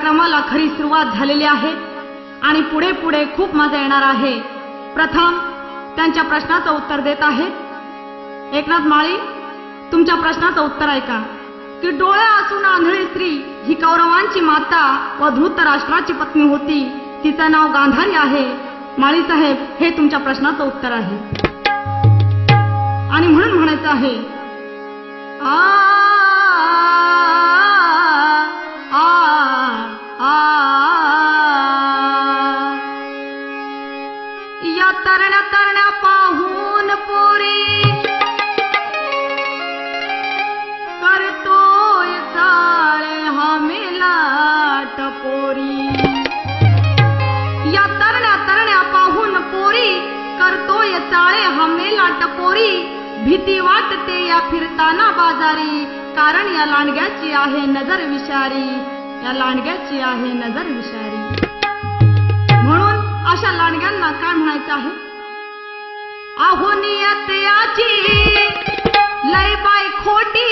कार्यक्रमाला खरी सुरुवात झालेली आहे आणि पुढे पुढे खूप मजा येणार आहे। प्रथम त्यांच्या प्रश्नाचं उत्तर देत आहे एकनाथ माळी। तुमच्या प्रश्नाचं उत्तर ऐका की डोळे असून आंधळी स्त्री ही कौरवांची माता व धृतराष्ट्राची पत्नी होती, तिचं नाव गांधारी आहे। माळी साहेब, हे तुमच्या प्रश्नाचं उत्तर आहे आणि म्हणून म्हणायचं आहे या तरण्या तरण्या पाहून पोरी करतोय चाळे हमेला टपोरी। या तरण्या तरण्या पाहून पोरी करतोय चाळे हमेला टपोरी। भीती वाटते या फिरताना बाजारी, कारण या लांडग्याची आहे नजर विषारी, या लांडग्याची आहे नजर विषारी। म्हणून अशा लांडग्यांना काय म्हणायचं आहे? अहो नियत याची लय बाई खोटी,